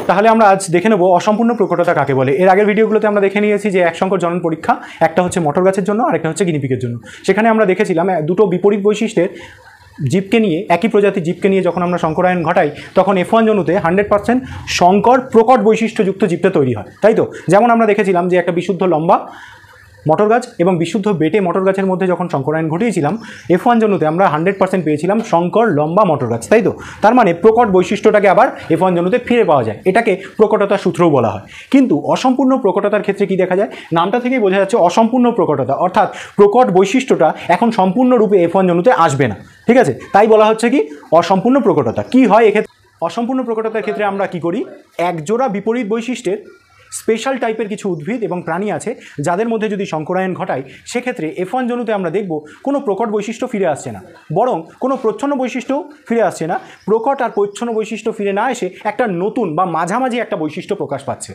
তাহলে আমরা আজ দেখে নেব অসম্পূর্ণ প্রকটতা কাকে বলে। এর আগের ভিডিওগুলোতে আমরা দেখে নিয়েছি যে এক সংকর জনন পরীক্ষা, একটা হচ্ছে মটর গাছের জন্য আর একটা হচ্ছে গিনিপিগের জন্য। সেখানে আমরা দেখেছিলাম দুটো বিপরীত বৈশিষ্ট্যের জীবকে নিয়ে, একই প্রজাতির জীবকে নিয়ে যখন আমরা সংকরায়ন ঘটাই তখন F1 জনুতে 100% সংকর প্রকট বৈশিষ্ট্যযুক্ত জীবটা তৈরি হয়, তাই তো? যেমন আমরা দেখেছিলাম যে একটা বিশুদ্ধ লম্বা মটর গাছ এবং বিশুদ্ধ বেটে মটর গাছের মধ্যে যখন সংকরায়ন ঘটিয়েছিলাম F1 জনুতে আমরা 100% পেয়েছিলাম সংকর লম্বা মটর গাছ, তাই তো? তার মানে প্রকট বৈশিষ্ট্যটাকে আবার F1 জনুতে ফিরে পাওয়া যায়, এটাকে প্রকটতার সূত্রও বলা হয়। কিন্তু অসম্পূর্ণ প্রকটতার ক্ষেত্রে কি দেখা যায়? নামটা থেকেই বোঝা যাচ্ছে অসম্পূর্ণ প্রকটতা, অর্থাৎ প্রকট বৈশিষ্ট্যটা এখন সম্পূর্ণরূপে F1 জনুতে আসবে না, ঠিক আছে? তাই বলা হচ্ছে কি অসম্পূর্ণ প্রকটতা। কি হয় এক্ষেত্রে? অসম্পূর্ণ প্রকটতার ক্ষেত্রে আমরা কি করি, একজোড়া বিপরীত বৈশিষ্ট্যের স্পেশাল টাইপের কিছু উদ্ভিদ এবং প্রাণী আছে যাদের মধ্যে যদি সংকরায়ন ঘটায় সেক্ষেত্রে F1 জনুতে আমরা দেখব কোনো প্রকট বৈশিষ্ট্য ফিরে আসছে না, বরং কোনো প্রচ্ছন্ন বৈশিষ্ট্যও ফিরে আসছে না। প্রকট আর প্রচ্ছন্ন বৈশিষ্ট্য ফিরে না এসে একটা নতুন বা মাঝামাঝি একটা বৈশিষ্ট্য প্রকাশ পাচ্ছে,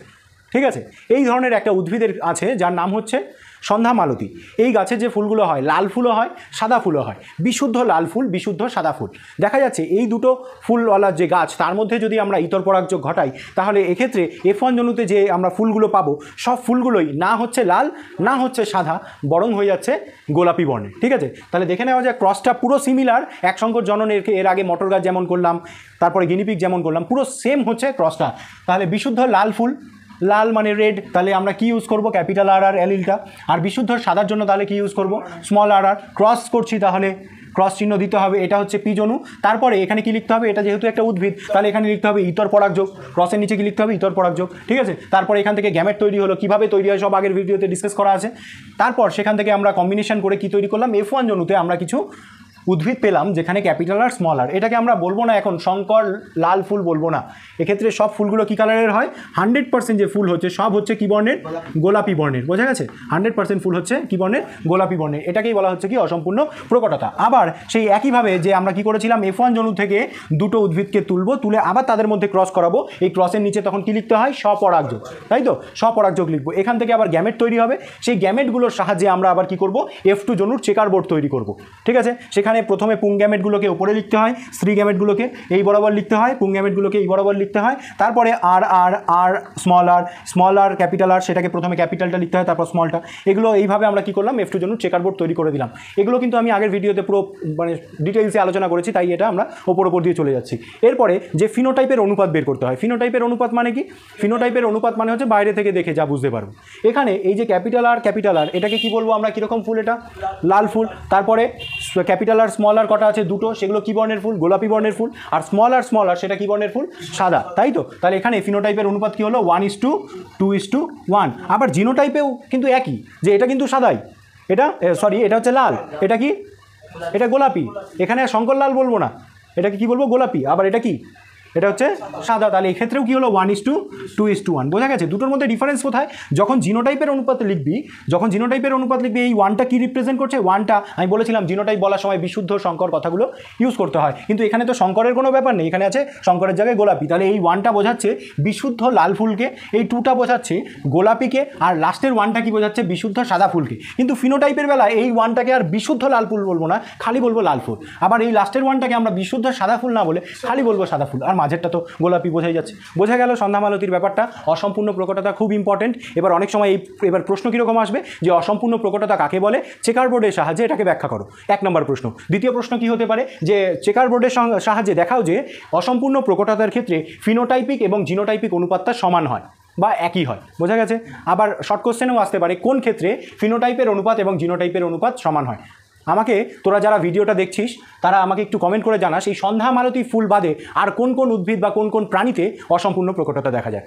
ঠিক আছে? এই ধরনের একটা উদ্ভিদের আছে যার নাম হচ্ছে সন্ধ্যা মালতী। এই গাছের যে ফুলগুলো হয় লাল ফুলও হয়, সাদা ফুলও হয়, বিশুদ্ধ লাল ফুল, বিশুদ্ধ সাদা ফুল। দেখা যাচ্ছে এই দুটো ফুলওয়ালার যে গাছ তার মধ্যে যদি আমরা ইতর পরাগযোগ ঘটাই তাহলে এক্ষেত্রে F1 জনুতে যে আমরা ফুলগুলো পাবো সব ফুলগুলোই না হচ্ছে লাল না হচ্ছে সাদা, বরং হয়ে যাচ্ছে গোলাপি বর্ণের, ঠিক আছে? তাহলে দেখে নেওয়া যায় ক্রসটা পুরো সিমিলার। এক সংকর জননের এর আগে মটর গাছ যেমন করলাম, তারপরে গিনিপিগ যেমন করলাম, পুরো সেম হচ্ছে ক্রসটা। তাহলে বিশুদ্ধ লাল ফুল, লাল মানে রেড, তাহলে আমরা কি ইউজ করব? ক্যাপিটাল আর অ্যালিলটা। আর বিশুদ্ধ সাদার জন্য তাহলে কি ইউজ করব? স্মল আর। ক্রস করছি তাহলে ক্রস চিহ্ন দিতে হবে, এটা হচ্ছে পি জনু। তারপরে এখানে কি লিখতে হবে? এটা যেহেতু একটা উদ্ভিদ তাহলে এখানে লিখতে হবে ইতর পরাগযোগ, ক্রসের নিচে কি লিখতে হবে? ইতর পরাগযোগ, ঠিক আছে? তারপরে এখান থেকে গ্যামেট তৈরি হলো, কিভাবে তৈরি হয় সব আগের ভিডিওতে ডিসকাস করা আছে। তারপর সেখান থেকে আমরা কম্বিনেশন করে কি তৈরি করলাম? F1 জনুতে আমরা কিছু উদ্ভিদ পেলাম যেখানে ক্যাপিটাল আর স্মল আর। এটাকে আমরা বলবো না এখন সংকর লাল ফুল বলবো না, এক্ষেত্রে সব ফুলগুলো কি কালারের হয়? 100% যে ফুল হচ্ছে সব হচ্ছে কি বর্ণের? গোলাপি বর্ণের, বোঝা গেছে? 100% ফুল হচ্ছে কি বর্ণের? গোলাপি বর্ণের। এটাকেই বলা হচ্ছে কি অসম্পূর্ণ প্রকটতা। আবার সেই একইভাবে যে আমরা কি করেছিলাম F1 জনু থেকে দুটো উদ্ভিদকে তুলবো, তুলে আবার তাদের মধ্যে ক্রস করাবো, এই ক্রসের নিচে তখন কি লিখতে হয়? স্বপরাগযোগ, তাই তো? স্বপরাগযোগ লিখবো। এখান থেকে আবার গ্যামেট তৈরি হবে, সেই গ্যামেটগুলোর সাহায্যে আমরা আবার কি করব? F2 জনুর চেকার বোর্ড তৈরি করব, ঠিক আছে? সেখানে প্রথমে পুং গ্যামেটগুলোকে উপরে লিখতে হয়, স্ত্রী গ্যামেটগুলোকে এই বরাবর লিখতে হয়, পুং গ্যামেটগুলোকে এই বরাবর লিখতে হয়। তারপরে আর আর আর স্মল আর ক্যাপিটাল আর, সেটাকে প্রথমে ক্যাপিটালটা লিখতে হয় তারপর স্মলটা। এগুলো এইভাবে আমরা কি করলাম? F2 জন্য চেকার বোর্ড তৈরি করে দিলাম। এগুলো কিন্তু আমি আগের ভিডিওতে পুরো মানে ডিটেইলসে আলোচনা করেছি, তাই এটা আমরা ওপর দিয়ে চলে যাচ্ছি। এরপরে যে ফিনোটাইপের অনুপাত বের করতে হয়। ফিনোটাইপের অনুপাত মানে কি? ফিনোটাইপের অনুপাত মানে হচ্ছে বাইরে থেকে দেখে যা বুঝতে পারবো। এখানে এই যে ক্যাপিটাল আর এটাকে কি বলবো আমরা? কীরকম ফুল? এটা লাল ফুল। তারপরে ক্যাপিটাল আর স্মল আর কটা আছে? দুটো, সেগুলো কি বর্ণের ফুল? গোলাপি বর্ণের ফুল। আর স্মল আর সেটা কি বর্ণের ফুল? সাদা, তাই তো? তাহলে এখানে ফিনোটাইপের অনুপাত কি হলো? 1:2:1। আবার জিনোটাইপেও কিন্তু একই, যে এটা কিন্তু সাদাই, এটা সরি এটা হচ্ছে লাল, এটা কি? এটা গোলাপি। এখানে শঙ্কর লাল বলবো না, এটাকে কি বলবো? গোলাপি। আবার এটা কি? এটা হচ্ছে সাদা। তাহলে এক্ষেত্রেও কি হলো? 1:2:1। বোঝা গেছে দুটোর মধ্যে ডিফারেন্স কোথায়? যখন জিনোটাইপের অনুপাত লিখবি, এই ওয়ানটা কি রিপ্রেজেন্ট করছে? ওয়ানটা আমি বলেছিলাম জিনোটাইপ বলার সময় বিশুদ্ধ শঙ্কর কথাগুলো ইউজ করতে হয়, কিন্তু এখানে তো শঙ্করের কোনো ব্যাপার নেই, এখানে আছে শঙ্করের জায়গায় গোলাপি। তাহলে এই ওয়ানটা বোঝাচ্ছে বিশুদ্ধ লাল ফুলকে, এই টুটা বোঝাচ্ছে গোলাপিকে, আর লাস্টের ওয়ানটা কি বোঝাচ্ছে? বিশুদ্ধ সাদা ফুলকে। কিন্তু ফিনোটাইপের বেলায় এই ওয়ানটাকে আর বিশুদ্ধ লাল ফুল বলবো না, খালি বলবো লাল ফুল। আবার এই লাস্টের ওয়ানটাকে আমরা বিশুদ্ধ সাদা ফুল না বলে খালি বলবো সাদা ফুল, আর মাঝেরটা তো গোলাপি। বোঝাই যাচ্ছে, বোঝা গেল সন্ধ্যা মালতীর ব্যাপারটা। অসম্পূর্ণ প্রকটতা খুব ইম্পর্টেন্ট। এবার অনেক সময় এবার প্রশ্ন কীরকম আসবে যে অসম্পূর্ণ প্রকটতা কাকে বলে? চেকার বোর্ডের সাহায্যে এটাকে ব্যাখ্যা করো, 1 নম্বর প্রশ্ন। দ্বিতীয় প্রশ্ন কি হতে পারে? যে চেকার বোর্ডের সাহায্যে দেখাও যে অসম্পূর্ণ প্রকটতার ক্ষেত্রে ফিনোটাইপিক এবং জিনোটাইপিক অনুপাতটা সমান হয় বা একই হয়। বোঝা গেছে? আবার শর্ট কোশ্চেনেও আসতে পারে কোন ক্ষেত্রে ফিনোটাইপের অনুপাত এবং জিনোটাইপের অনুপাত সমান হয়। আমাকে তোরা যারা ভিডিওটা দেখছিস তারা আমাকে একটু কমেন্ট করে জানাস এই সন্ধ্যা মালতী ফুল বাদে আর কোন কোন উদ্ভিদ বা কোন কোন প্রাণীতে অসম্পূর্ণ প্রকটতা দেখা যায়।